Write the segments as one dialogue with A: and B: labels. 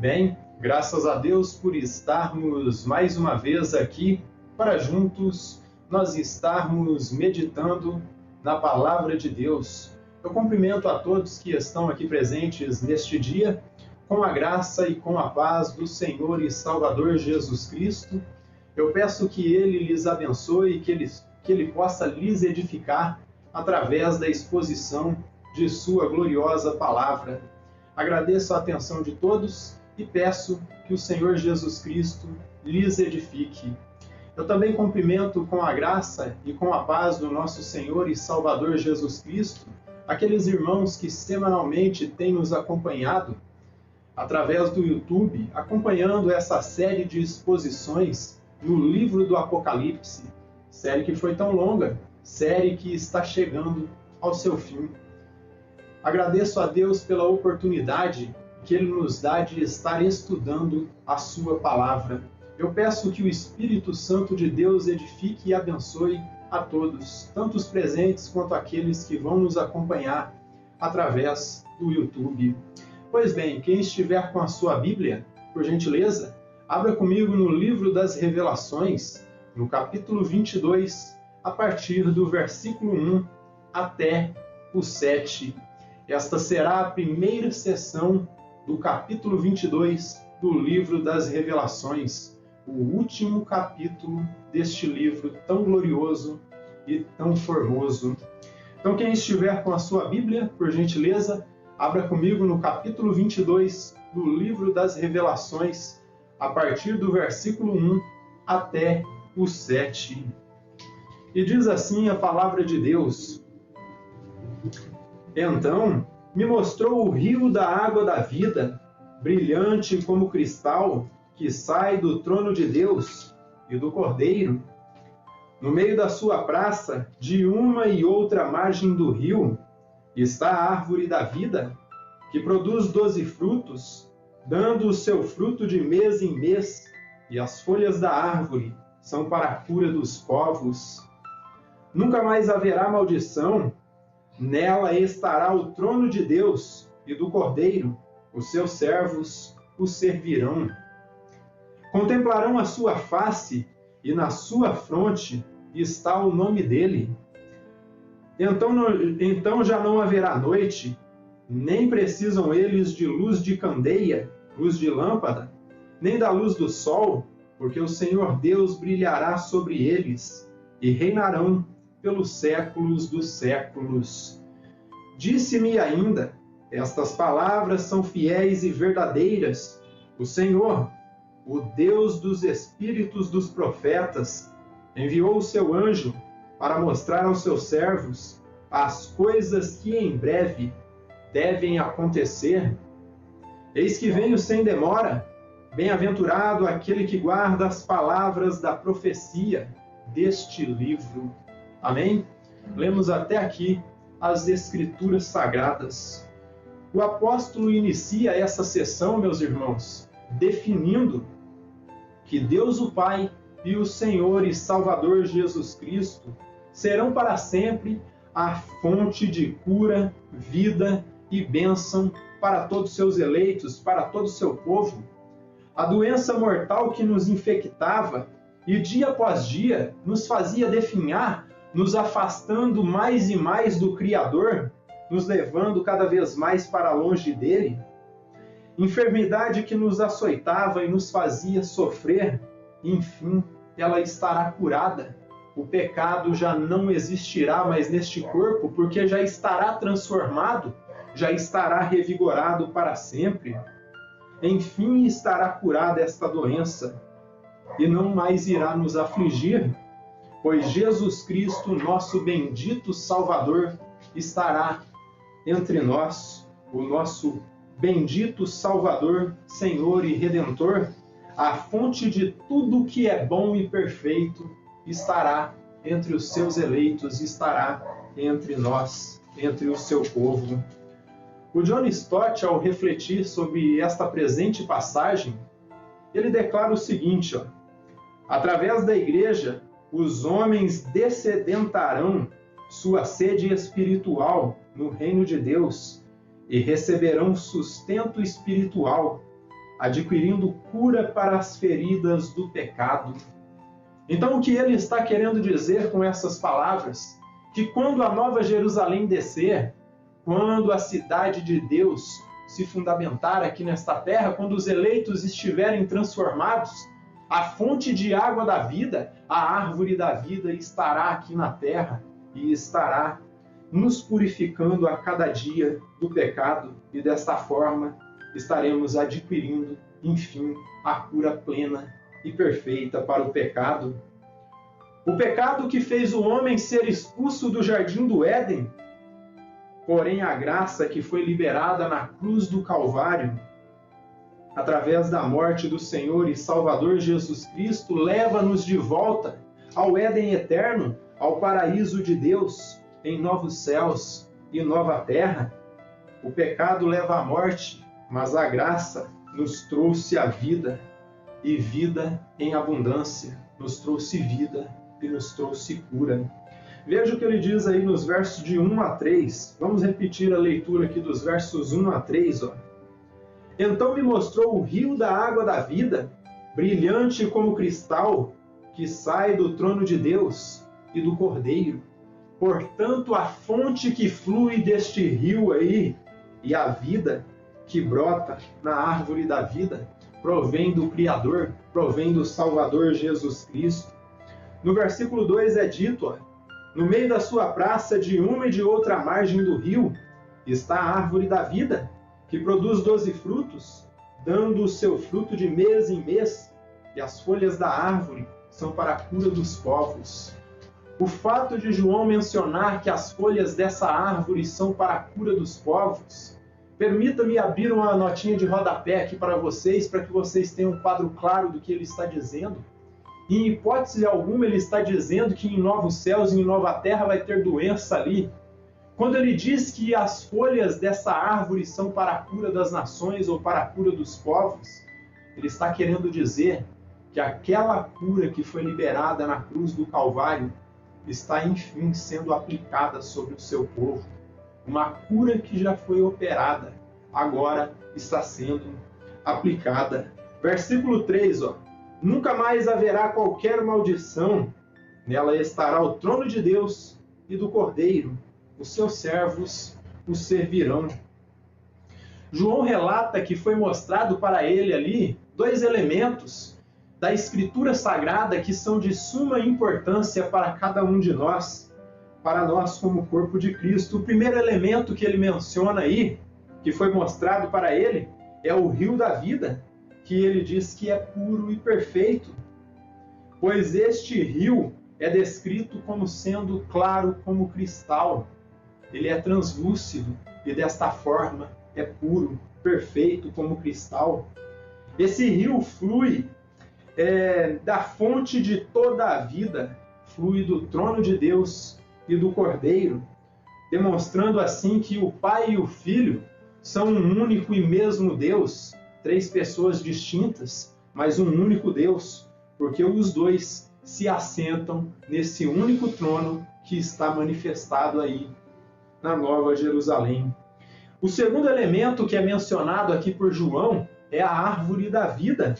A: Bem, graças a Deus por estarmos mais uma vez aqui para juntos nós estarmos meditando na Palavra de Deus. Eu cumprimento a todos que estão aqui presentes neste dia com a graça e com a paz do Senhor e Salvador Jesus Cristo. Eu peço que Ele lhes abençoe e que Ele possa lhes edificar através da exposição de Sua gloriosa Palavra. Agradeço a atenção de todos e peço que o Senhor Jesus Cristo lhes edifique. Eu também cumprimento com a graça e com a paz do nosso Senhor e Salvador Jesus Cristo aqueles irmãos que semanalmente têm nos acompanhado através do YouTube, acompanhando essa série de exposições no livro do Apocalipse, série que foi tão longa, série que está chegando ao seu fim. Agradeço a Deus pela oportunidade que Ele nos dá de estar estudando a Sua Palavra. Eu peço que o Espírito Santo de Deus edifique e abençoe a todos, tanto os presentes quanto aqueles que vão nos acompanhar através do YouTube. Pois bem, quem estiver com a sua Bíblia, por gentileza, abra comigo no livro das Revelações, no capítulo 22, a partir do versículo 1 até o 7. Esta será a primeira sessão do capítulo 22 do livro das Revelações, o último capítulo deste livro tão glorioso e tão formoso. Então, quem estiver com a sua Bíblia, por gentileza, abra comigo no capítulo 22 do livro das Revelações, a partir do versículo 1 até o 7. E diz assim a palavra de Deus: Então me mostrou o rio da água da vida, brilhante como cristal, que sai do trono de Deus e do Cordeiro. No meio da sua praça, de uma e outra margem do rio, está a árvore da vida, que produz 12 frutos, dando o seu fruto de mês em mês, e as folhas da árvore são para a cura dos povos. Nunca mais haverá maldição. Nela estará o trono de Deus e do Cordeiro. Os seus servos o servirão. Contemplarão a sua face, e na sua fronte está o nome dele. Então já não haverá noite, nem precisam eles de luz de candeia, luz de lâmpada, nem da luz do sol, porque o Senhor Deus brilhará sobre eles, e reinarão pelos séculos dos séculos. Disse-me ainda: estas palavras são fiéis e verdadeiras. O Senhor, o Deus dos espíritos dos profetas, enviou o seu anjo para mostrar aos seus servos as coisas que em breve devem acontecer. Eis que venho sem demora. Bem-aventurado aquele que guarda as palavras da profecia deste livro. Amém? Lemos até aqui as Escrituras Sagradas. O apóstolo inicia essa sessão, meus irmãos, definindo que Deus o Pai e o Senhor e Salvador Jesus Cristo serão para sempre a fonte de cura, vida e bênção para todos os seus eleitos, para todo o seu povo. A doença mortal que nos infectava e dia após dia nos fazia definhar, nos afastando mais e mais do Criador, nos levando cada vez mais para longe dele. Enfermidade que nos açoitava e nos fazia sofrer, enfim, ela estará curada. O pecado já não existirá mais neste corpo, porque já estará transformado, já estará revigorado para sempre. Enfim, estará curada esta doença, e não mais irá nos afligir, pois Jesus Cristo, nosso bendito Salvador, estará entre nós, o nosso bendito Salvador, Senhor e Redentor, a fonte de tudo que é bom e perfeito, estará entre os seus eleitos, estará entre nós, entre o seu povo. O John Stott, ao refletir sobre esta presente passagem, ele declara o seguinte: através da igreja, os homens dessedentarão sua sede espiritual no reino de Deus e receberão sustento espiritual, adquirindo cura para as feridas do pecado. Então, o que ele está querendo dizer com essas palavras? Que quando a Nova Jerusalém descer, quando a cidade de Deus se fundamentar aqui nesta terra, quando os eleitos estiverem transformados, a fonte de água da vida, a árvore da vida, estará aqui na terra e estará nos purificando a cada dia do pecado, e desta forma estaremos adquirindo, enfim, a cura plena e perfeita para o pecado. O pecado que fez o homem ser expulso do jardim do Éden, porém a graça que foi liberada na cruz do Calvário, através da morte do Senhor e Salvador Jesus Cristo, leva-nos de volta ao Éden eterno, ao paraíso de Deus, em novos céus e nova terra. O pecado leva à morte, mas a graça nos trouxe a vida, e vida em abundância, nos trouxe vida e nos trouxe cura. Veja o que ele diz aí nos versos de 1 a 3. Vamos repetir a leitura aqui dos versos 1 a 3. Então me mostrou o rio da água da vida, brilhante como cristal, que sai do trono de Deus e do Cordeiro. Portanto, a fonte que flui deste rio aí, e a vida que brota na árvore da vida, provém do Criador, provém do Salvador Jesus Cristo. No versículo 2 é dito, no meio da sua praça, de uma e de outra margem do rio, está a árvore da vida, que produz 12 frutos, dando o seu fruto de mês em mês, e as folhas da árvore são para a cura dos povos. O fato de João mencionar que as folhas dessa árvore são para a cura dos povos, permita-me abrir uma notinha de rodapé aqui para vocês, para que vocês tenham um quadro claro do que ele está dizendo. Em hipótese alguma, ele está dizendo que em novos céus e em nova terra vai ter doença ali. Quando ele diz que as folhas dessa árvore são para a cura das nações ou para a cura dos povos, ele está querendo dizer que aquela cura que foi liberada na cruz do Calvário está, enfim, sendo aplicada sobre o seu povo. Uma cura que já foi operada, agora está sendo aplicada. Versículo 3, nunca mais haverá qualquer maldição. Nela estará o trono de Deus e do Cordeiro. Os seus servos o servirão. João relata que foi mostrado para ele ali 2 elementos da Escritura Sagrada que são de suma importância para cada um de nós, para nós como corpo de Cristo. O primeiro elemento que ele menciona aí, que foi mostrado para ele, é o rio da vida, que ele diz que é puro e perfeito, pois este rio é descrito como sendo claro como cristal. Ele é translúcido e desta forma é puro, perfeito como cristal. Esse rio flui da fonte de toda a vida, flui do trono de Deus e do Cordeiro, demonstrando assim que o Pai e o Filho são um único e mesmo Deus, 3 pessoas distintas, mas um único Deus, porque os dois se assentam nesse único trono que está manifestado aí na Nova Jerusalém. O segundo elemento que é mencionado aqui por João é a árvore da vida.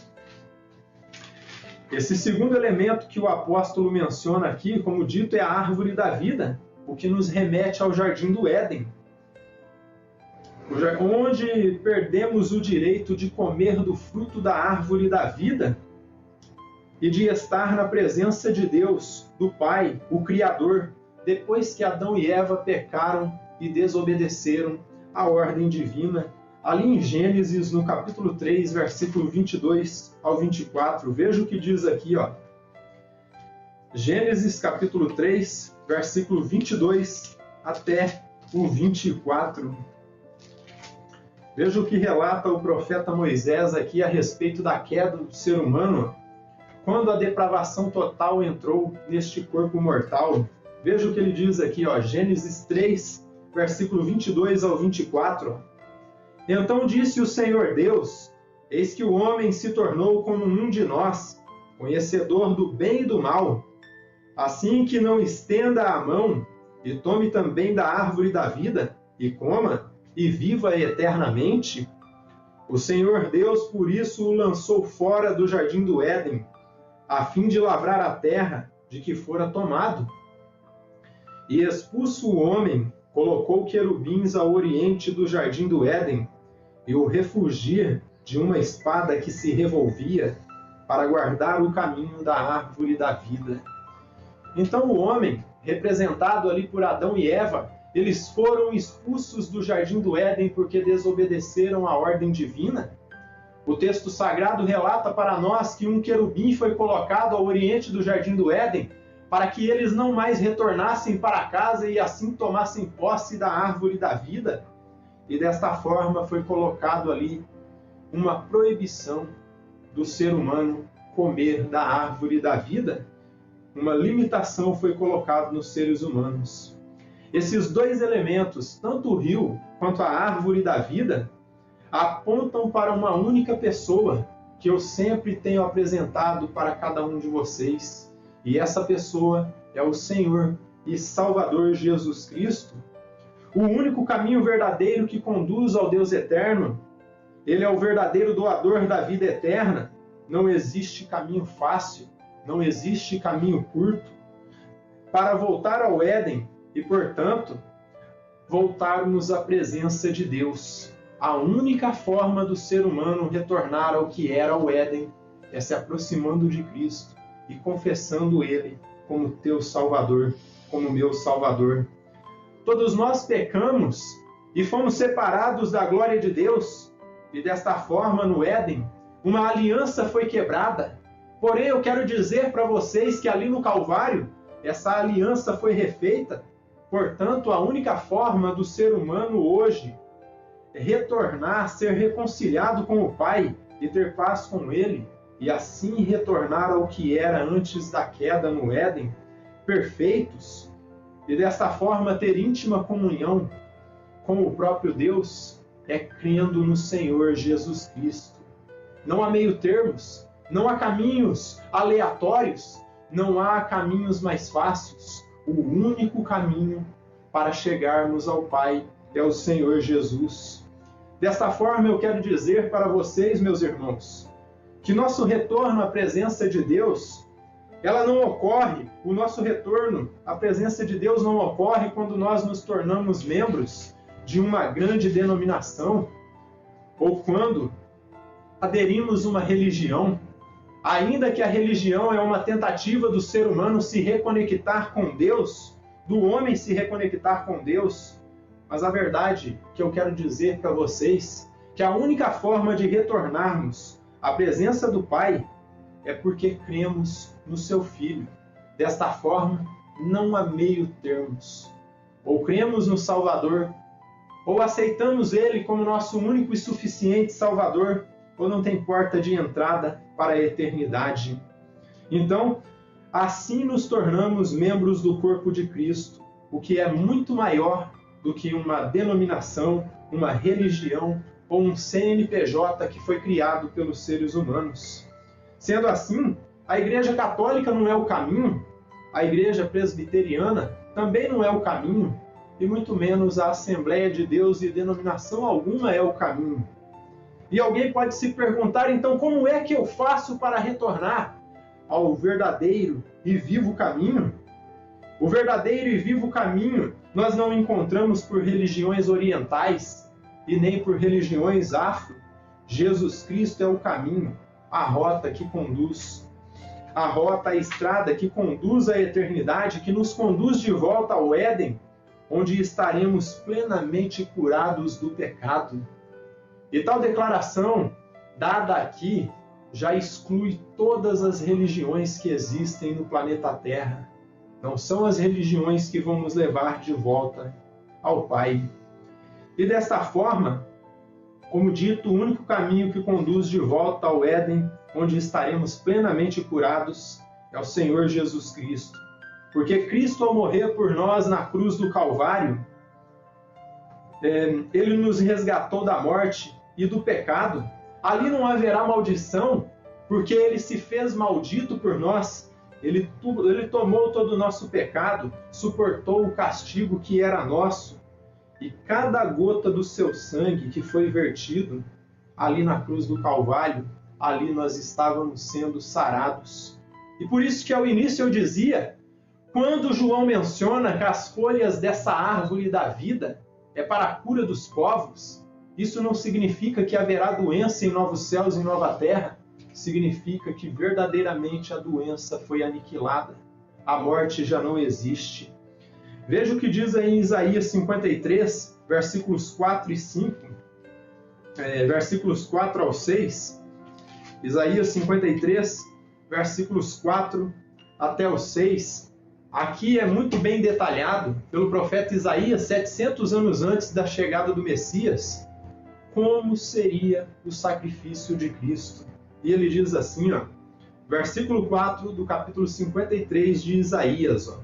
A: Esse segundo elemento que o apóstolo menciona aqui, como dito, é a árvore da vida, o que nos remete ao jardim do Éden, onde perdemos o direito de comer do fruto da árvore da vida e de estar na presença de Deus, do Pai, o Criador, depois que Adão e Eva pecaram e desobedeceram à ordem divina. Ali em Gênesis, no capítulo 3, versículo 22 ao 24, veja o que diz aqui, Gênesis, capítulo 3, versículo 22 até o 24. Veja o que relata o profeta Moisés aqui a respeito da queda do ser humano, quando a depravação total entrou neste corpo mortal. Veja o que ele diz aqui, Gênesis 3, versículo 22 ao 24. Então disse o Senhor Deus, eis que o homem se tornou como um de nós, conhecedor do bem e do mal. Assim que não estenda a mão e tome também da árvore da vida, e coma, e viva eternamente. O Senhor Deus, por isso, o lançou fora do jardim do Éden, a fim de lavrar a terra de que fora tomado. E expulso o homem, colocou querubins ao oriente do jardim do Éden, e o refugia de uma espada que se revolvia, para guardar o caminho da árvore da vida. Então o homem, representado ali por Adão e Eva, eles foram expulsos do jardim do Éden porque desobedeceram a ordem divina. O texto sagrado relata para nós que um querubim foi colocado ao oriente do jardim do Éden para que eles não mais retornassem para casa e assim tomassem posse da árvore da vida. E desta forma foi colocado ali uma proibição do ser humano comer da árvore da vida. Uma limitação foi colocada nos seres humanos. Esses dois elementos, tanto o rio quanto a árvore da vida, apontam para uma única pessoa que eu sempre tenho apresentado para cada um de vocês. E essa pessoa é o Senhor e Salvador Jesus Cristo, o único caminho verdadeiro que conduz ao Deus eterno. Ele é o verdadeiro doador da vida eterna. Não existe caminho fácil, não existe caminho curto. Para voltar ao Éden e, portanto, voltarmos à presença de Deus. A única forma do ser humano retornar ao que era o Éden é se aproximando de Cristo e confessando Ele como teu Salvador, como meu Salvador. Todos nós pecamos e fomos separados da glória de Deus, e desta forma, no Éden, uma aliança foi quebrada. Porém, eu quero dizer para vocês que ali no Calvário, essa aliança foi refeita. Portanto, a única forma do ser humano hoje é retornar, ser reconciliado com o Pai e ter paz com Ele, e assim retornar ao que era antes da queda no Éden, perfeitos, e desta forma ter íntima comunhão com o próprio Deus, é crendo no Senhor Jesus Cristo. Não há meio termos, não há caminhos aleatórios, não há caminhos mais fáceis. O único caminho para chegarmos ao Pai é o Senhor Jesus. Desta forma, eu quero dizer para vocês, meus irmãos, que nosso retorno à presença de Deus, ela não ocorre, o nosso retorno à presença de Deus não ocorre quando nós nos tornamos membros de uma grande denominação ou quando aderimos uma religião, ainda que a religião é uma tentativa do ser humano se reconectar com Deus, do homem se reconectar com Deus. Mas a verdade que eu quero dizer para vocês, que a única forma de retornarmos à presença do Pai é porque cremos no seu Filho. Desta forma, não há meio termos. Ou cremos no Salvador, ou aceitamos Ele como nosso único e suficiente Salvador, ou não tem porta de entrada para a eternidade. Então, assim nos tornamos membros do corpo de Cristo, o que é muito maior do que uma denominação, uma religião ou um CNPJ que foi criado pelos seres humanos. Sendo assim, a Igreja Católica não é o caminho, a Igreja Presbiteriana também não é o caminho, e muito menos a Assembleia de Deus e denominação alguma é o caminho. E alguém pode se perguntar, então, como é que eu faço para retornar ao verdadeiro e vivo caminho? O verdadeiro e vivo caminho nós não encontramos por religiões orientais e nem por religiões afro. Jesus Cristo é o caminho, a rota que conduz, a rota, a estrada que conduz à eternidade, que nos conduz de volta ao Éden, onde estaremos plenamente curados do pecado. E tal declaração, dada aqui, já exclui todas as religiões que existem no planeta Terra. Não são as religiões que vão nos levar de volta ao Pai. E desta forma, como dito, o único caminho que conduz de volta ao Éden, onde estaremos plenamente curados, é o Senhor Jesus Cristo. Porque Cristo, ao morrer por nós na cruz do Calvário, Ele nos resgatou da morte e do pecado. Ali não haverá maldição, porque Ele se fez maldito por nós. Ele tomou todo o nosso pecado, suportou o castigo que era nosso. E cada gota do seu sangue que foi vertido ali na cruz do Calvário, ali nós estávamos sendo sarados. E por isso que ao início eu dizia, quando João menciona que as folhas dessa árvore da vida é para a cura dos povos, isso não significa que haverá doença em novos céus e nova terra, significa que verdadeiramente a doença foi aniquilada, a morte já não existe. Veja o que diz aí em Isaías 53, versículos 4 e 5, versículos 4 ao 6, Isaías 53, versículos 4 até o 6, aqui é muito bem detalhado pelo profeta Isaías, 700 anos antes da chegada do Messias, como seria o sacrifício de Cristo. E ele diz assim, ó, versículo 4 do capítulo 53 de Isaías, ó,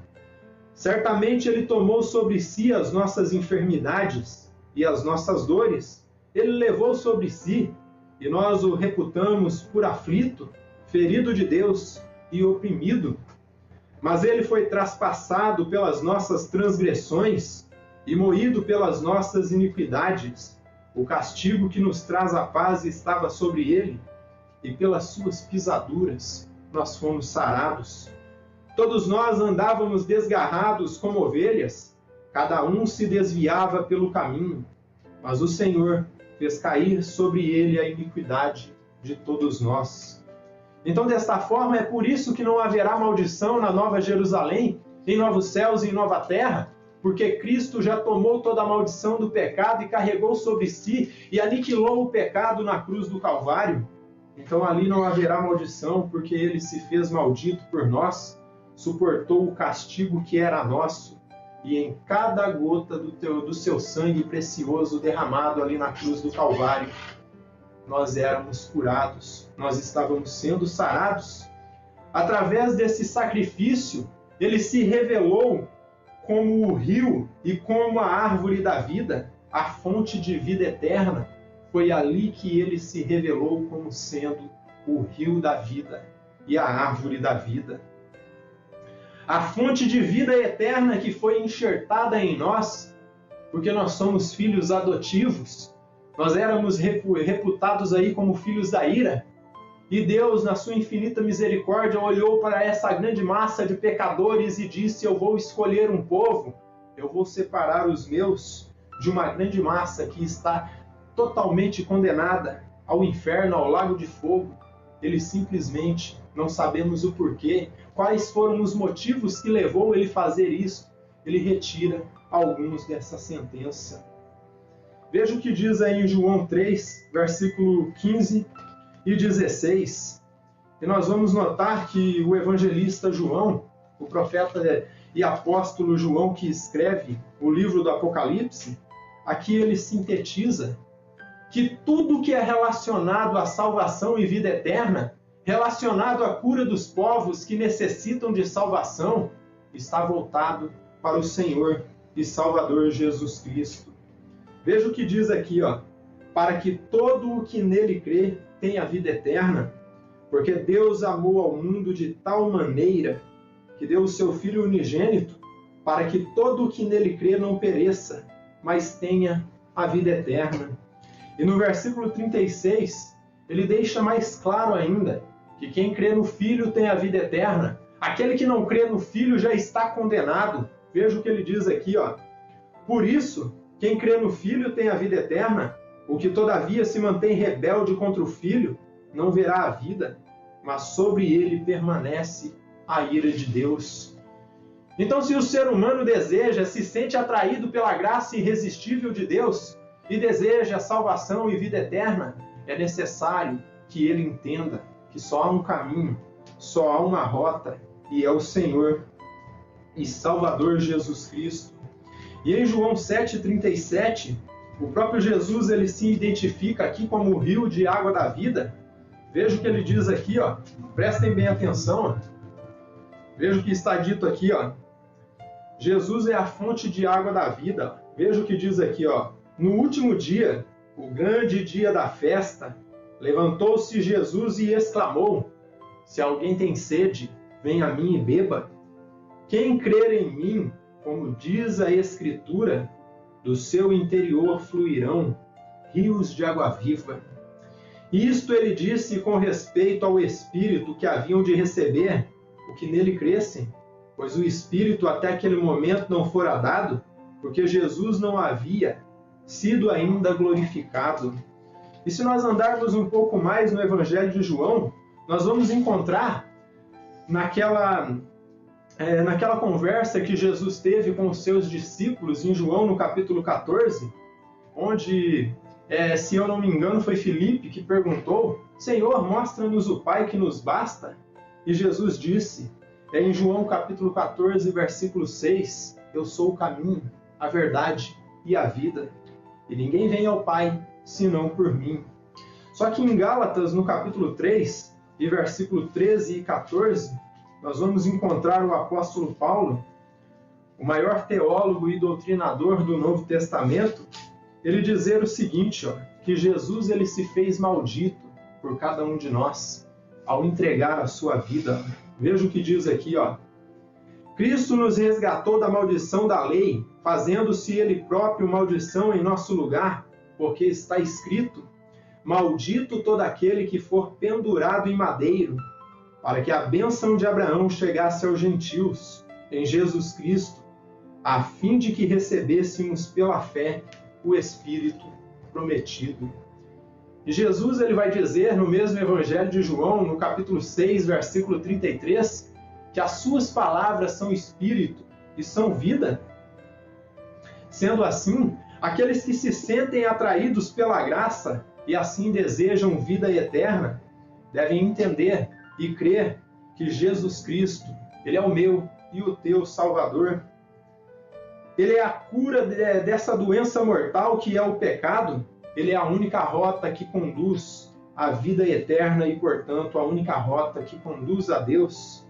A: certamente ele tomou sobre si as nossas enfermidades e as nossas dores, ele levou sobre si, e nós o reputamos por aflito, ferido de Deus e oprimido. Mas ele foi traspassado pelas nossas transgressões e moído pelas nossas iniquidades. O castigo que nos traz a paz estava sobre ele, e pelas suas pisaduras nós fomos sarados. Todos nós andávamos desgarrados como ovelhas, cada um se desviava pelo caminho, mas o Senhor fez cair sobre ele a iniquidade de todos nós. Então, desta forma, é por isso que não haverá maldição na Nova Jerusalém, em novos céus e em nova terra, porque Cristo já tomou toda a maldição do pecado e carregou sobre si e aniquilou o pecado na cruz do Calvário. Então ali não haverá maldição, porque ele se fez maldito por nós, suportou o castigo que era nosso, e em cada gota do seu sangue precioso derramado ali na cruz do Calvário, nós éramos curados, nós estávamos sendo sarados. Através desse sacrifício, ele se revelou como o rio e como a árvore da vida, a fonte de vida eterna. Foi ali que ele se revelou como sendo o rio da vida e a árvore da vida. A fonte de vida eterna que foi enxertada em nós, porque nós somos filhos adotivos, nós éramos reputados aí como filhos da ira, e Deus, na sua infinita misericórdia, olhou para essa grande massa de pecadores e disse: eu vou escolher um povo, eu vou separar os meus de uma grande massa que está totalmente condenada ao inferno, ao lago de fogo. Ele simplesmente, não sabemos o porquê, quais foram os motivos que levou ele a fazer isso, ele retira alguns dessa sentença. Veja o que diz aí em João 3, versículo 15 e 16. E nós vamos notar que o evangelista João, o profeta e apóstolo João que escreve o livro do Apocalipse, aqui ele sintetiza que tudo que é relacionado à salvação e vida eterna, relacionado à cura dos povos que necessitam de salvação, está voltado para o Senhor e Salvador Jesus Cristo. Veja o que diz aqui, ó, para que todo o que nele crê tenha vida eterna, porque Deus amou ao mundo de tal maneira que deu o seu Filho unigênito, para que todo o que nele crê não pereça, mas tenha a vida eterna. E no versículo 36, ele deixa mais claro ainda que quem crê no Filho tem a vida eterna. Aquele que não crê no Filho já está condenado. Veja o que ele diz aqui, ó. Por isso, quem crê no Filho tem a vida eterna. O que todavia se mantém rebelde contra o Filho não verá a vida, mas sobre ele permanece a ira de Deus. Então, se o ser humano deseja, se sente atraído pela graça irresistível de Deus e deseja salvação e vida eterna, é necessário que ele entenda que só há um caminho, só há uma rota, e é o Senhor e Salvador Jesus Cristo. E em João 7,37, o próprio Jesus ele se identifica aqui como o rio de água da vida. Veja o que ele diz aqui, ó. Prestem bem atenção. Ó. Veja o que está dito aqui, ó. Jesus é a fonte de água da vida. Veja o que diz aqui, ó. No último dia, o grande dia da festa, levantou-se Jesus e exclamou: se alguém tem sede, venha a mim e beba. Quem crer em mim, como diz a Escritura, do seu interior fluirão rios de água viva. Isto ele disse com respeito ao Espírito que haviam de receber o que nele crescem, pois o Espírito até aquele momento não fora dado, porque Jesus não havia sido ainda glorificado. E se nós andarmos um pouco mais no Evangelho de João, nós vamos encontrar naquela conversa que Jesus teve com os seus discípulos em João no capítulo 14, onde, se eu não me engano, foi Filipe que perguntou: Senhor, mostra-nos o Pai que nos basta. E Jesus disse, em João capítulo 14, versículo 6, eu sou o caminho, a verdade e a vida, e ninguém vem ao Pai senão por mim. Só que em Gálatas, no capítulo 3, e versículo 13 e 14, nós vamos encontrar o apóstolo Paulo, o maior teólogo e doutrinador do Novo Testamento, ele dizer o seguinte, que Jesus ele se fez maldito por cada um de nós ao entregar a sua vida. Veja o que diz aqui, Cristo nos resgatou da maldição da lei, fazendo-se ele próprio maldição em nosso lugar, porque está escrito: maldito todo aquele que for pendurado em madeiro, para que a bênção de Abraão chegasse aos gentios, em Jesus Cristo, a fim de que recebêssemos pela fé o Espírito prometido. E Jesus ele vai dizer no mesmo Evangelho de João, no capítulo 6, versículo 33, que as suas palavras são espírito e são vida. Sendo assim, aqueles que se sentem atraídos pela graça e assim desejam vida eterna, devem entender e crer que Jesus Cristo, ele é o meu e o teu Salvador. Ele é a cura dessa doença mortal que é o pecado. Ele é a única rota que conduz à vida eterna e, portanto, a única rota que conduz a Deus.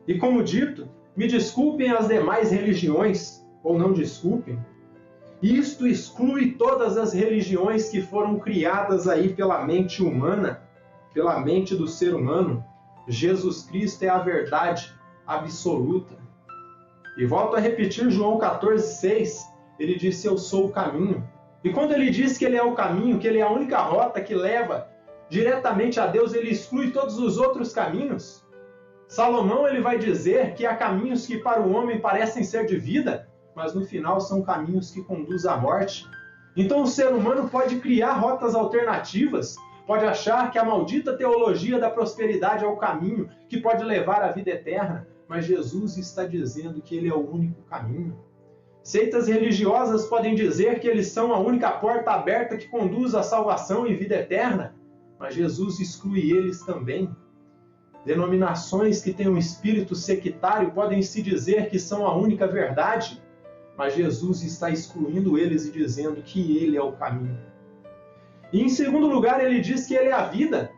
A: E como dito, me desculpem as demais religiões, ou não desculpem, isto exclui todas as religiões que foram criadas aí pela mente humana, pela mente do ser humano. Jesus Cristo é a verdade absoluta. E volto a repetir João 14,6, ele disse: eu sou o caminho. E quando ele diz que ele é o caminho, que ele é a única rota que leva diretamente a Deus, ele exclui todos os outros caminhos. Salomão ele vai dizer que há caminhos que para o homem parecem ser de vida, mas no final são caminhos que conduzem à morte. Então o ser humano pode criar rotas alternativas, pode achar que a maldita teologia da prosperidade é o caminho que pode levar à vida eterna, mas Jesus está dizendo que ele é o único caminho. Seitas religiosas podem dizer que eles são a única porta aberta que conduz à salvação e vida eterna, mas Jesus exclui eles também. Denominações que têm um espírito sectário podem se dizer que são a única verdade, mas Jesus está excluindo eles e dizendo que ele é o caminho. E em segundo lugar, ele diz que ele é a vida.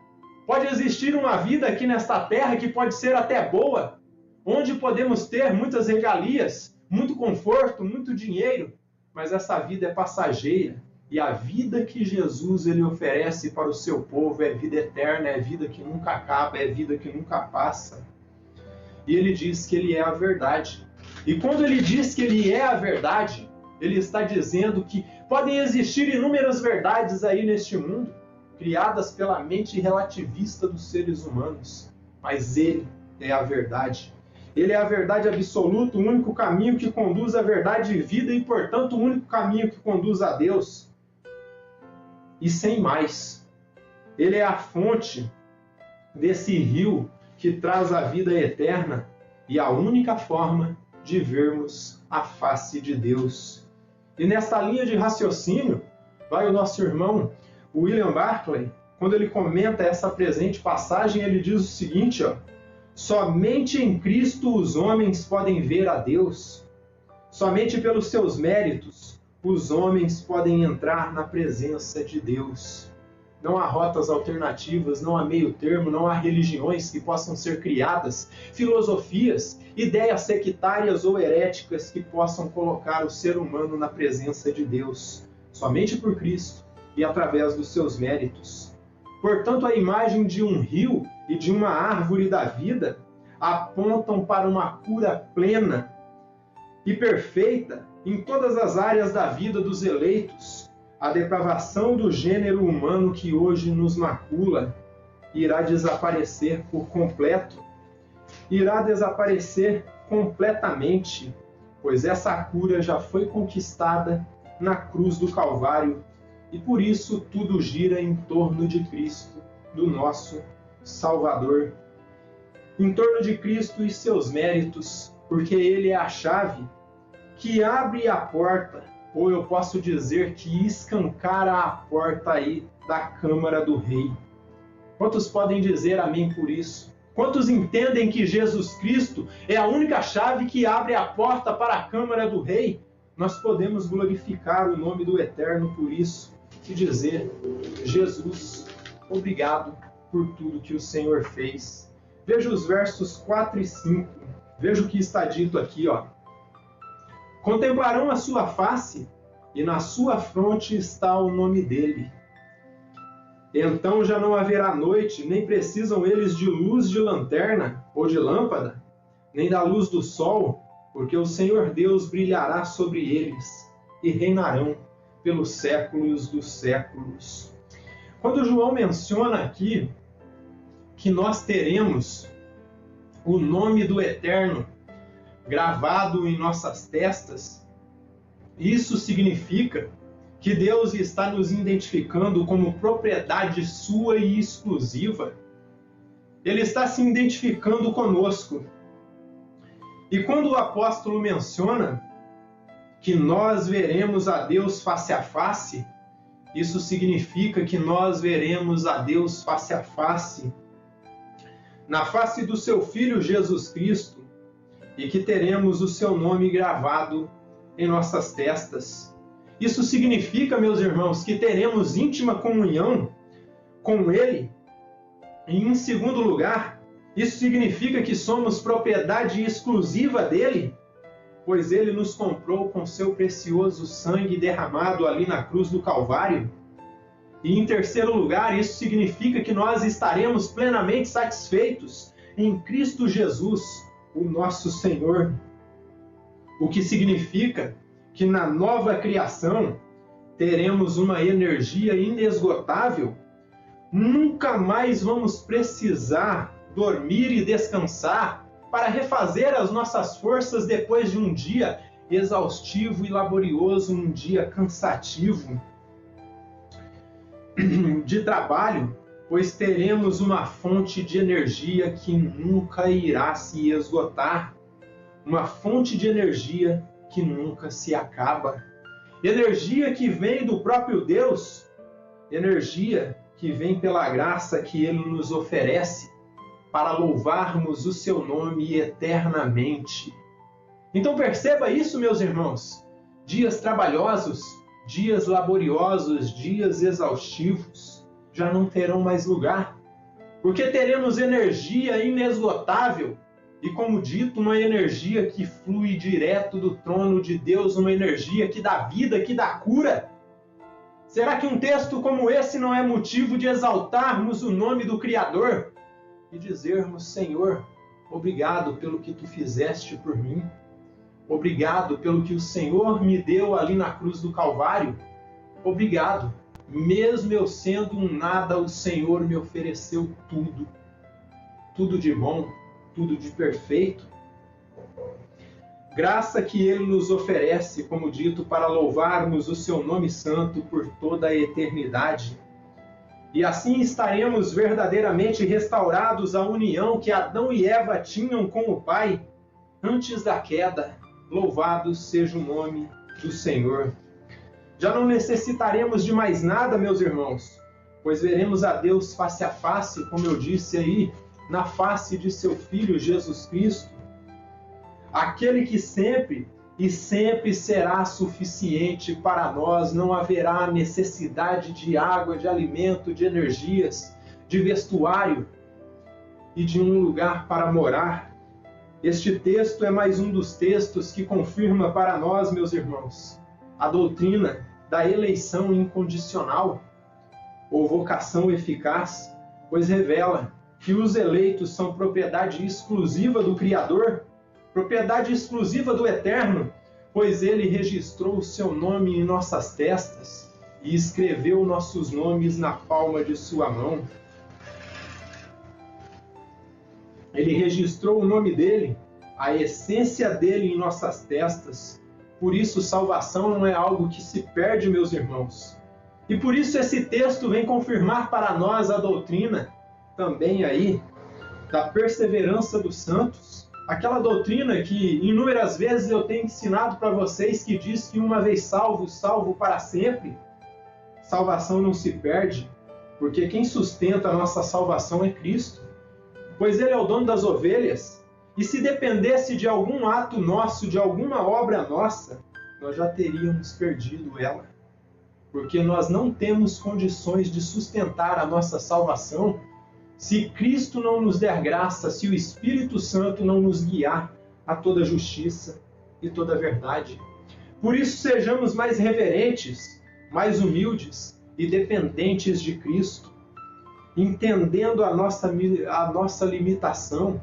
A: Pode existir uma vida aqui nesta terra que pode ser até boa, onde podemos ter muitas regalias, muito conforto, muito dinheiro, mas essa vida é passageira. E a vida que Jesus ele oferece para o seu povo é vida eterna, é vida que nunca acaba, é vida que nunca passa. E ele diz que ele é a verdade. E quando ele diz que ele é a verdade, ele está dizendo que podem existir inúmeras verdades aí neste mundo, criadas pela mente relativista dos seres humanos, mas ele é a verdade. Ele é a verdade absoluta, o único caminho que conduz à verdade e vida e, portanto, o único caminho que conduz a Deus. E sem mais, ele é a fonte desse rio que traz a vida eterna e a única forma de vermos a face de Deus. E nesta linha de raciocínio, vai o nosso irmão William Barclay, quando ele comenta essa presente passagem, ele diz o seguinte, somente em Cristo os homens podem ver a Deus. Somente pelos seus méritos os homens podem entrar na presença de Deus. Não há rotas alternativas, não há meio termo, não há religiões que possam ser criadas, filosofias, ideias sectárias ou heréticas que possam colocar o ser humano na presença de Deus. Somente por Cristo e através dos seus méritos. Portanto, a imagem de um rio e de uma árvore da vida apontam para uma cura plena e perfeita em todas as áreas da vida dos eleitos, a depravação do gênero humano que hoje nos macula irá desaparecer por completo. Irá desaparecer completamente, pois essa cura já foi conquistada na cruz do Calvário e por isso tudo gira em torno de Cristo, do nosso Salvador. Em torno de Cristo e seus méritos, porque Ele é a chave que abre a porta, ou eu posso dizer que escancara a porta aí da Câmara do Rei. Quantos podem dizer amém por isso? Quantos entendem que Jesus Cristo é a única chave que abre a porta para a Câmara do Rei? Nós podemos glorificar o nome do Eterno por isso e dizer: Jesus, obrigado por tudo que o Senhor fez. Veja os versos 4 e 5. Veja o que está dito aqui, ó. Contemplarão a sua face, e na sua fronte está o nome dele. Então já não haverá noite, nem precisam eles de luz de lanterna ou de lâmpada, nem da luz do sol, porque o Senhor Deus brilhará sobre eles, e reinarão pelos séculos dos séculos. Quando João menciona aqui que nós teremos o nome do Eterno gravado em nossas testas, isso significa que Deus está nos identificando como propriedade sua e exclusiva. Ele está se identificando conosco. E quando o apóstolo menciona que nós veremos a Deus face a face, isso significa que nós veremos a Deus face a face, na face do seu Filho Jesus Cristo, e que teremos o seu nome gravado em nossas testas. Isso significa, meus irmãos, que teremos íntima comunhão com Ele. E, em segundo lugar, isso significa que somos propriedade exclusiva dEle, pois Ele nos comprou com seu precioso sangue derramado ali na cruz do Calvário. E, em terceiro lugar, isso significa que nós estaremos plenamente satisfeitos em Cristo Jesus, o nosso Senhor. O que significa que na nova criação teremos uma energia inesgotável. Nunca mais vamos precisar dormir e descansar para refazer as nossas forças depois de um dia exaustivo e laborioso, um dia cansativo de trabalho, pois teremos uma fonte de energia que nunca irá se esgotar, uma fonte de energia que nunca se acaba. Energia que vem do próprio Deus, energia que vem pela graça que Ele nos oferece para louvarmos o seu nome eternamente. Então perceba isso, meus irmãos. Dias trabalhosos, dias laboriosos, dias exaustivos já não terão mais lugar, porque teremos energia inesgotável. E como dito, uma energia que flui direto do trono de Deus, uma energia que dá vida, que dá cura. Será que um texto como esse não é motivo de exaltarmos o nome do Criador e dizermos: Senhor, obrigado pelo que Tu fizeste por mim, obrigado pelo que o Senhor me deu ali na cruz do Calvário, obrigado, mesmo eu sendo um nada, o Senhor me ofereceu tudo, tudo de bom, tudo de perfeito. Graça que Ele nos oferece, como dito, para louvarmos o seu nome santo por toda a eternidade. E assim estaremos verdadeiramente restaurados à união que Adão e Eva tinham com o Pai antes da queda. Louvado seja o nome do Senhor. Já não necessitaremos de mais nada, meus irmãos, pois veremos a Deus face a face, como eu disse aí, na face de seu Filho Jesus Cristo, aquele que sempre e sempre será suficiente para nós. Não haverá necessidade de água, de alimento, de energias, de vestuário e de um lugar para morar. Este texto é mais um dos textos que confirma para nós, meus irmãos, a doutrina da eleição incondicional ou vocação eficaz, pois revela que os eleitos são propriedade exclusiva do Criador, propriedade exclusiva do Eterno, pois Ele registrou o seu nome em nossas testas. e escreveu nossos nomes na palma de sua mão. Ele registrou o nome dele, a essência dele em nossas testas. Por isso, salvação não é algo que se perde, meus irmãos. E por isso esse texto vem confirmar para nós a doutrina, também aí, da perseverança dos santos. Aquela doutrina que inúmeras vezes eu tenho ensinado para vocês, que diz que uma vez salvo, salvo para sempre. Salvação não se perde, porque quem sustenta a nossa salvação é Cristo. Pois Ele é o dono das ovelhas, e se dependesse de algum ato nosso, de alguma obra nossa, nós já teríamos perdido ela. Porque nós não temos condições de sustentar a nossa salvação se Cristo não nos der graça, se o Espírito Santo não nos guiar a toda justiça e toda verdade. Por isso, sejamos mais reverentes, mais humildes e dependentes de Cristo, entendendo a nossa limitação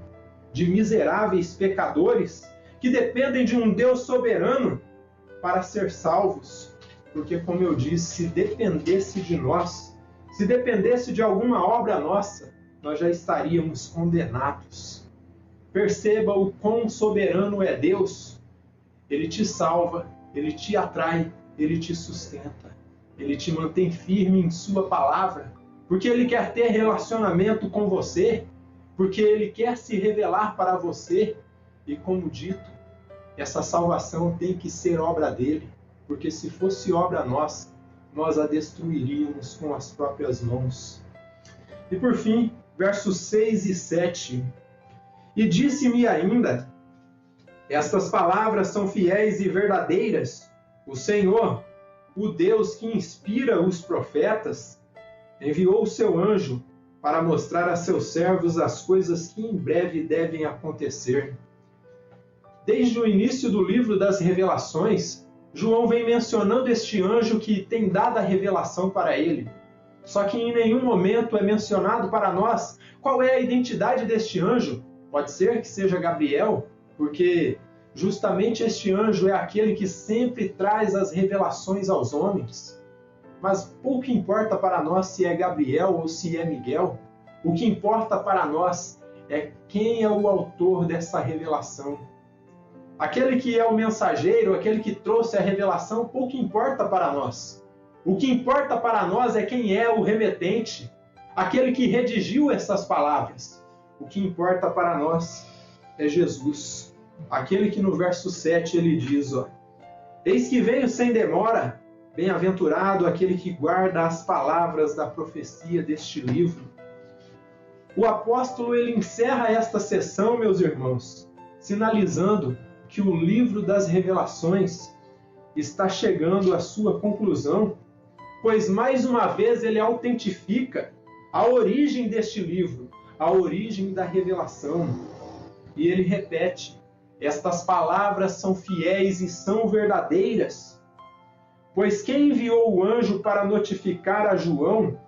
A: de miseráveis pecadores que dependem de um Deus soberano para ser salvos. Porque, como eu disse, se dependesse de nós, se dependesse de alguma obra nossa, nós já estaríamos condenados. Perceba o quão soberano é Deus. Ele te salva, Ele te atrai, Ele te sustenta. Ele te mantém firme em sua palavra, porque Ele quer ter relacionamento com você, porque Ele quer se revelar para você. E como dito, essa salvação tem que ser obra dEle, porque se fosse obra nossa, nós a destruiríamos com as próprias mãos. E por fim, versos 6 e 7. E disse-me ainda, estas palavras são fiéis e verdadeiras. O Senhor, o Deus que inspira os profetas, enviou o seu anjo para mostrar a seus servos as coisas que em breve devem acontecer. Desde o início do livro das Revelações, João vem mencionando este anjo que tem dado a revelação para ele. Só que em nenhum momento é mencionado para nós qual é a identidade deste anjo. Pode ser que seja Gabriel, porque justamente este anjo é aquele que sempre traz as revelações aos homens. Mas pouco importa para nós se é Gabriel ou se é Miguel. O que importa para nós é quem é o autor dessa revelação. Aquele que é o mensageiro, aquele que trouxe a revelação, pouco importa para nós. O que importa para nós é quem é o remetente, aquele que redigiu essas palavras. O que importa para nós é Jesus. Aquele que no verso 7 ele diz, eis que venho sem demora, bem-aventurado aquele que guarda as palavras da profecia deste livro. O apóstolo ele encerra esta sessão, meus irmãos, sinalizando que o livro das Revelações está chegando à sua conclusão, pois mais uma vez ele autentifica a origem deste livro, a origem da revelação. E ele repete, estas palavras são fiéis e são verdadeiras, pois quem enviou o anjo para notificar a João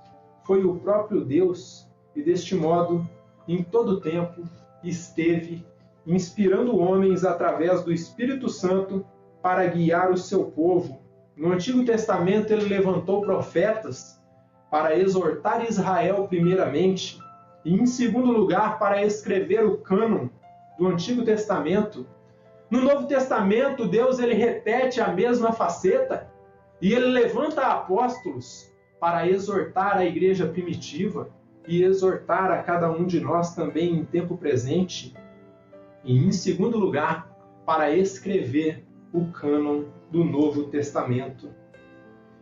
A: foi o próprio Deus, e deste modo, em todo o tempo, esteve inspirando homens através do Espírito Santo para guiar o seu povo. No Antigo Testamento ele levantou profetas para exortar Israel primeiramente, e em segundo lugar para escrever o cânon do Antigo Testamento. No Novo Testamento, Deus ele repete a mesma faceta, e ele levanta apóstolos para exortar a igreja primitiva e exortar a cada um de nós também em tempo presente. E em segundo lugar, para escrever o cânon do Novo Testamento.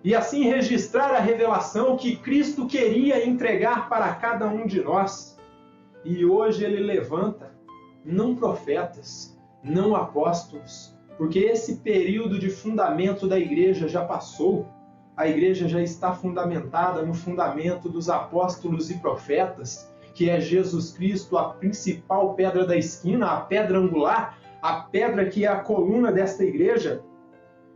A: E assim registrar a revelação que Cristo queria entregar para cada um de nós. E hoje ele levanta, não profetas, não apóstolos, porque esse período de fundamento da igreja já passou. A igreja já está fundamentada no fundamento dos apóstolos e profetas, que é Jesus Cristo, a principal pedra da esquina, a pedra angular, a pedra que é a coluna desta igreja.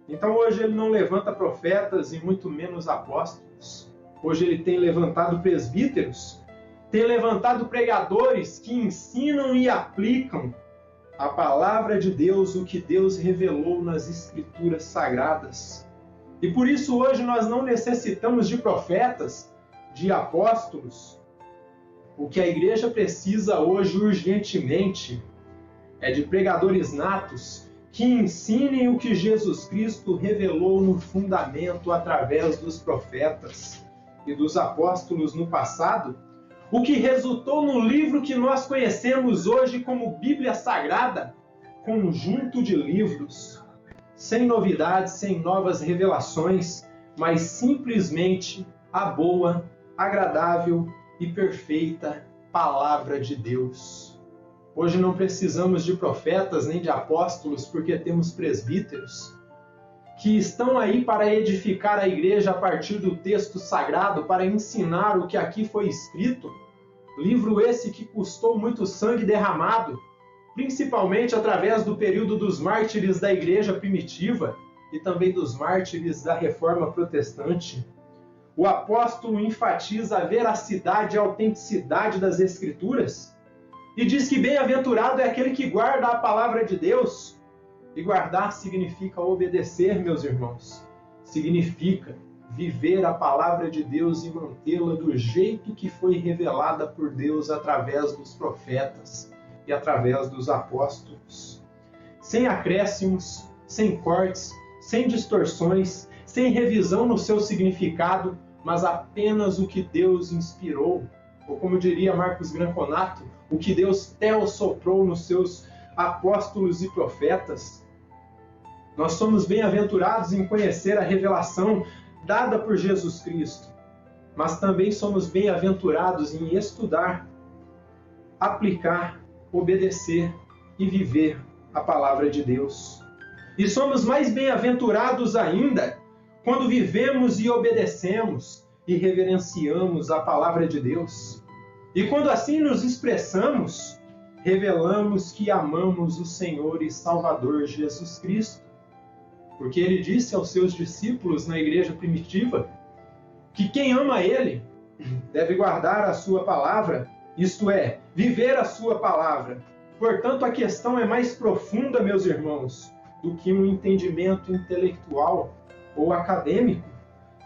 A: Então hoje ele não levanta profetas e muito menos apóstolos. Hoje ele tem levantado presbíteros, tem levantado pregadores que ensinam e aplicam a palavra de Deus, o que Deus revelou nas Escrituras Sagradas. E por isso hoje nós não necessitamos de profetas, de apóstolos. O que a igreja precisa hoje urgentemente é de pregadores natos que ensinem o que Jesus Cristo revelou no fundamento através dos profetas e dos apóstolos no passado, o que resultou no livro que nós conhecemos hoje como Bíblia Sagrada, conjunto de livros, sem novidades, sem novas revelações, mas simplesmente a boa, agradável e perfeita Palavra de Deus. Hoje não precisamos de profetas nem de apóstolos, porque temos presbíteros que estão aí para edificar a igreja a partir do texto sagrado, para ensinar o que aqui foi escrito. Livro esse que custou muito sangue derramado, principalmente através do período dos mártires da igreja primitiva e também dos mártires da Reforma Protestante. O apóstolo enfatiza a veracidade e a autenticidade das Escrituras e diz que bem-aventurado é aquele que guarda a palavra de Deus. E guardar significa obedecer, meus irmãos. Significa viver a palavra de Deus e mantê-la do jeito que foi revelada por Deus através dos profetas e através dos apóstolos. Sem acréscimos, sem cortes, sem distorções, sem revisão no seu significado, mas apenas o que Deus inspirou, ou como diria Marcos Granconato, o que Deus teossoprou nos seus apóstolos e profetas. Nós somos bem-aventurados em conhecer a revelação dada por Jesus Cristo, mas também somos bem-aventurados em estudar, aplicar, obedecer e viver a palavra de Deus. E somos mais bem-aventurados ainda quando vivemos e obedecemos e reverenciamos a palavra de Deus. E quando assim nos expressamos, revelamos que amamos o Senhor e Salvador Jesus Cristo. Porque ele disse aos seus discípulos na igreja primitiva que quem ama ele deve guardar a sua palavra, isto é, viver a sua palavra. Portanto, a questão é mais profunda, meus irmãos, do que um entendimento intelectual ou acadêmico,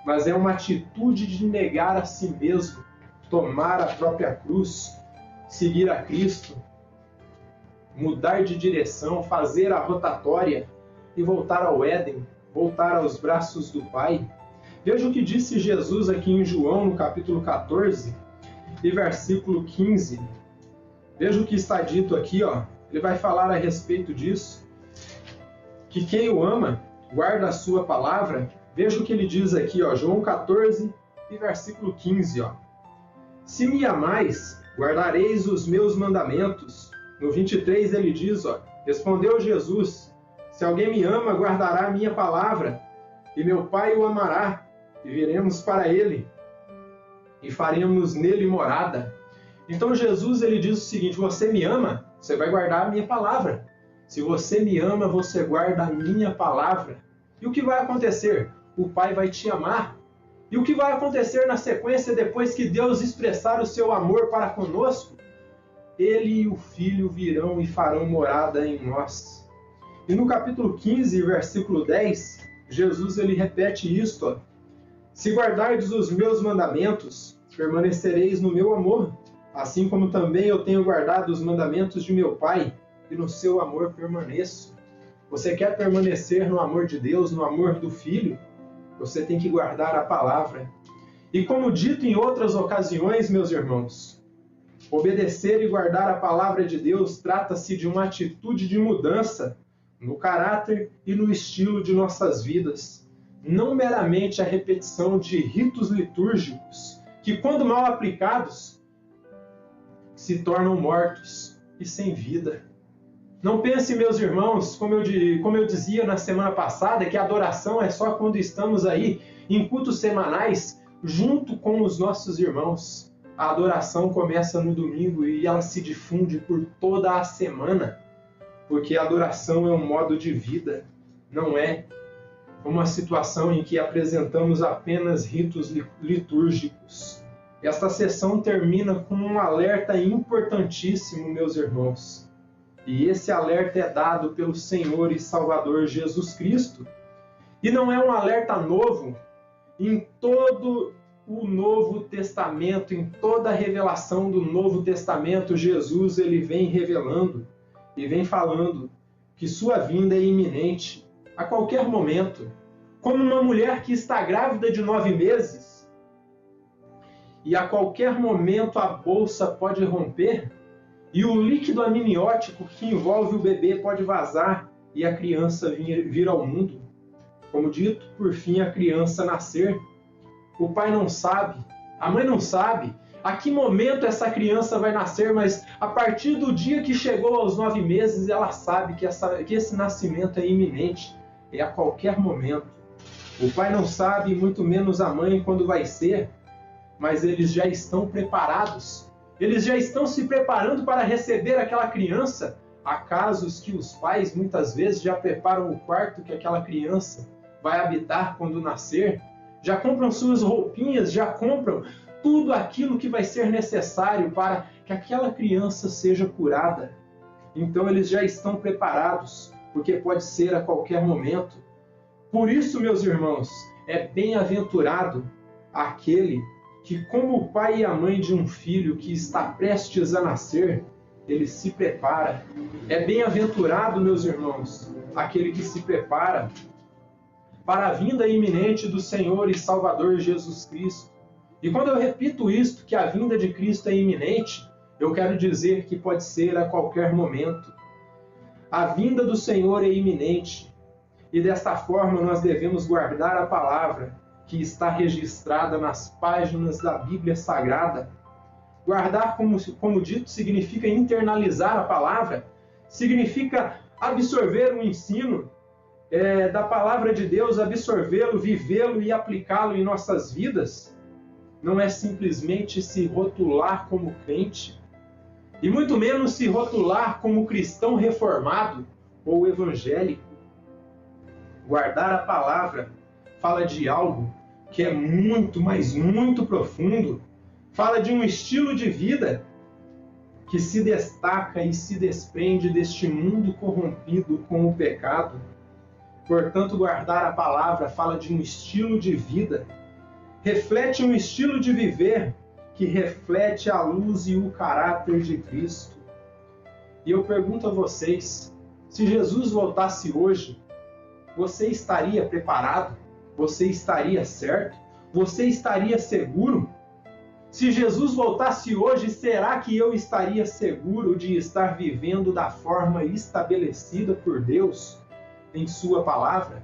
A: mas é uma atitude de negar a si mesmo, tomar a própria cruz, seguir a Cristo, mudar de direção, fazer a rotatória e voltar ao Éden, voltar aos braços do Pai. Veja o que disse Jesus aqui em João, no capítulo 14 e versículo 15. Veja o que está dito aqui, ó. Ele vai falar a respeito disso, que quem o ama guarda a sua palavra. Veja o que ele diz aqui, ó, João 14 e versículo 15, ó. Se me amais, guardareis os meus mandamentos. No 23 ele diz, ó, respondeu Jesus, se alguém me ama, guardará a minha palavra, e meu Pai o amará, e viremos para ele, e faremos nele morada. Então Jesus ele diz o seguinte, você me ama, você vai guardar a minha palavra. Se você me ama, você guarda a minha palavra. E o que vai acontecer? O Pai vai te amar. E o que vai acontecer na sequência depois que Deus expressar o seu amor para conosco? Ele e o Filho virão e farão morada em nós. E no capítulo 15, versículo 10, Jesus ele repete isto, ó. Se guardardes os meus mandamentos, permanecereis no meu amor, assim como também eu tenho guardado os mandamentos de meu Pai, e no seu amor permaneço. Você quer permanecer no amor de Deus, no amor do Filho? Você tem que guardar a palavra. E como dito em outras ocasiões, meus irmãos, obedecer e guardar a palavra de Deus trata-se de uma atitude de mudança no caráter e no estilo de nossas vidas, não meramente a repetição de ritos litúrgicos que, quando mal aplicados, se tornam mortos e sem vida. Não pense, meus irmãos, como eu dizia na semana passada, que a adoração é só quando estamos aí em cultos semanais junto com os nossos irmãos. A adoração começa no domingo e ela se difunde por toda a semana, porque a adoração é um modo de vida, não é uma situação em que apresentamos apenas ritos litúrgicos. Esta sessão termina com um alerta importantíssimo, meus irmãos. E esse alerta é dado pelo Senhor e Salvador Jesus Cristo. E não é um alerta novo. Em todo o Novo Testamento, em toda a revelação do Novo Testamento, Jesus ele vem revelando e vem falando que sua vinda é iminente a qualquer momento. Como uma mulher que está grávida de 9 meses e a qualquer momento a bolsa pode romper e o líquido amniótico que envolve o bebê pode vazar e a criança vir ao mundo. Como dito, por fim a criança nascer. O pai não sabe, a mãe não sabe a que momento essa criança vai nascer, mas a partir do dia que chegou aos 9 meses, ela sabe que esse nascimento é iminente, é a qualquer momento. O pai não sabe, muito menos a mãe, quando vai ser, mas eles já estão preparados. Eles já estão se preparando para receber aquela criança. Há casos que os pais muitas vezes já preparam o quarto que aquela criança vai habitar quando nascer, já compram suas roupinhas, já compram tudo aquilo que vai ser necessário para que aquela criança seja curada. Então eles já estão preparados, porque pode ser a qualquer momento. Por isso, meus irmãos, é bem-aventurado aquele que, como o pai e a mãe de um filho que está prestes a nascer, ele se prepara. É bem-aventurado, meus irmãos, aquele que se prepara para a vinda iminente do Senhor e Salvador Jesus Cristo. E quando eu repito isto, que a vinda de Cristo é iminente, eu quero dizer que pode ser a qualquer momento. A vinda do Senhor é iminente. E desta forma nós devemos guardar a palavra que está registrada nas páginas da Bíblia Sagrada. Guardar, como dito, significa internalizar a palavra, significa absorver o ensino da palavra de Deus, absorvê-lo, vivê-lo e aplicá-lo em nossas vidas. Não é simplesmente se rotular como crente, e muito menos se rotular como cristão reformado ou evangélico. Guardar a palavra fala de algo que é muito, mas muito profundo. Fala de um estilo de vida que se destaca e se desprende deste mundo corrompido com o pecado. Portanto, guardar a palavra fala de um estilo de vida, reflete um estilo de viver que reflete a luz e o caráter de Cristo. E eu pergunto a vocês, se Jesus voltasse hoje, você estaria preparado? Você estaria certo? Você estaria seguro? Se Jesus voltasse hoje, será que eu estaria seguro de estar vivendo da forma estabelecida por Deus em sua palavra?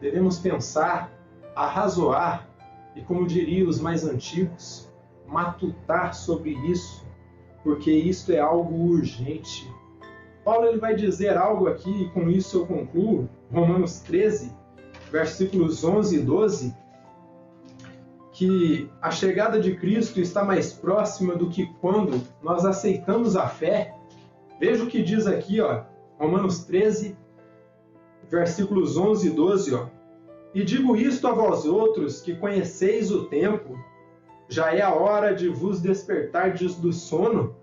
A: Devemos pensar, arrazoar e, como diriam os mais antigos, matutar sobre isso, porque isto é algo urgente. Paulo ele vai dizer algo aqui, e com isso eu concluo, Romanos 13, versículos 11 e 12, que a chegada de Cristo está mais próxima do que quando nós aceitamos a fé. Veja o que diz aqui, Romanos 13, versículos 11 e 12. E digo isto a vós outros, que conheceis o tempo, já é a hora de vos despertardes do sono,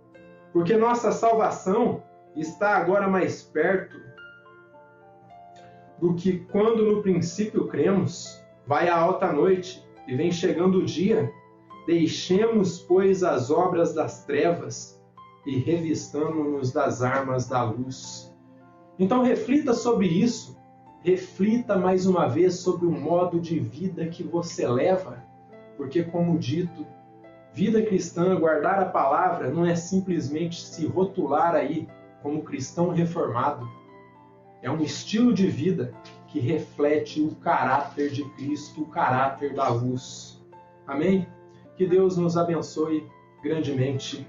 A: porque nossa salvação está agora mais perto do que quando no princípio cremos. Vai a alta noite e vem chegando o dia. Deixemos, pois, as obras das trevas e revistamo-nos das armas da luz. Então reflita sobre isso. Reflita mais uma vez sobre o modo de vida que você leva. Porque, como dito, vida cristã, guardar a palavra, não é simplesmente se rotular aí como cristão reformado. É um estilo de vida que reflete o caráter de Cristo, o caráter da luz. Amém? Que Deus nos abençoe grandemente.